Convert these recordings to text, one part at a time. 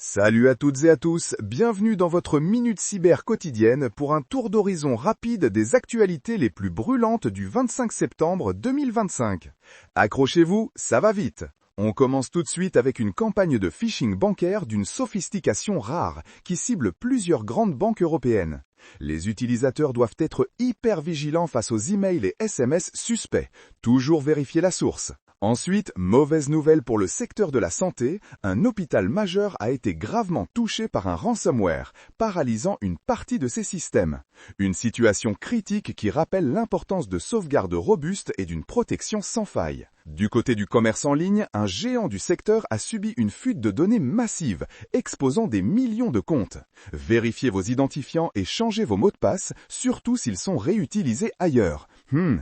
Salut à toutes et à tous, bienvenue dans votre Minute Cyber quotidienne pour un tour d'horizon rapide des actualités les plus brûlantes du 25 septembre 2025. Accrochez-vous, ça va vite. On commence tout de suite avec une campagne de phishing bancaire d'une sophistication rare qui cible plusieurs grandes banques européennes. Les utilisateurs doivent être hyper vigilants face aux emails et SMS suspects, toujours vérifier la source. Ensuite, mauvaise nouvelle pour le secteur de la santé, un hôpital majeur a été gravement touché par un ransomware, paralysant une partie de ses systèmes. Une situation critique qui rappelle l'importance de sauvegardes robustes et d'une protection sans faille. Du côté du commerce en ligne, un géant du secteur a subi une fuite de données massive, exposant des millions de comptes. Vérifiez vos identifiants et changez vos mots de passe, surtout s'ils sont réutilisés ailleurs.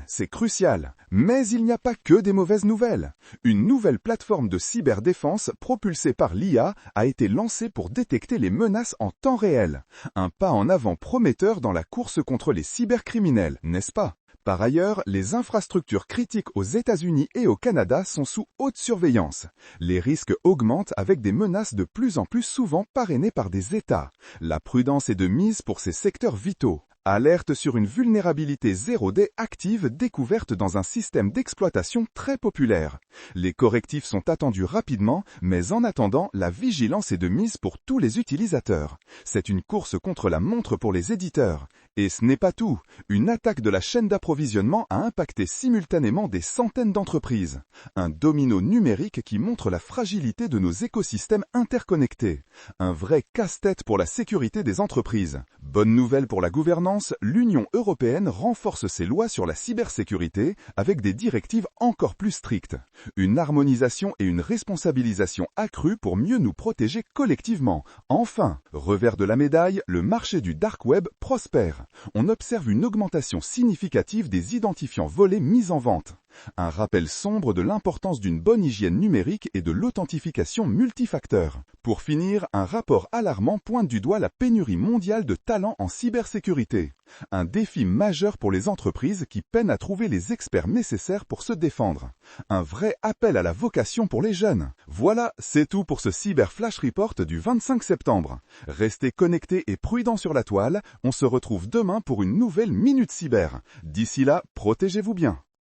C'est crucial. Mais il n'y a pas que des mauvaises nouvelles. Une nouvelle plateforme de cyberdéfense propulsée par l'IA a été lancée pour détecter les menaces en temps réel. Un pas en avant prometteur dans la course contre les cybercriminels, n'est-ce pas ? Par ailleurs, les infrastructures critiques aux États-Unis et au Canada sont sous haute surveillance. Les risques augmentent avec des menaces de plus en plus souvent parrainées par des États. La prudence est de mise pour ces secteurs vitaux. Alerte sur une vulnérabilité 0D active découverte dans un système d'exploitation très populaire. Les correctifs sont attendus rapidement, mais en attendant, la vigilance est de mise pour tous les utilisateurs. C'est une course contre la montre pour les éditeurs. Et ce n'est pas tout. Une attaque de la chaîne d'approvisionnement a impacté simultanément des centaines d'entreprises. Un domino numérique qui montre la fragilité de nos écosystèmes interconnectés. Un vrai casse-tête pour la sécurité des entreprises. Bonne nouvelle pour la gouvernance, l'Union européenne renforce ses lois sur la cybersécurité avec des directives encore plus strictes. Une harmonisation et une responsabilisation accrue pour mieux nous protéger collectivement. Enfin, revers de la médaille, le marché du dark web prospère. On observe une augmentation significative des identifiants volés mis en vente. Un rappel sombre de l'importance d'une bonne hygiène numérique et de l'authentification multifacteur. Pour finir, un rapport alarmant pointe du doigt la pénurie mondiale de talents en cybersécurité. Un défi majeur pour les entreprises qui peinent à trouver les experts nécessaires pour se défendre. Un vrai appel à la vocation pour les jeunes. Voilà, c'est tout pour ce Cyber Flash Report du 25 septembre. Restez connectés et prudents sur la toile, on se retrouve demain pour une nouvelle Minute Cyber. D'ici là, protégez-vous bien.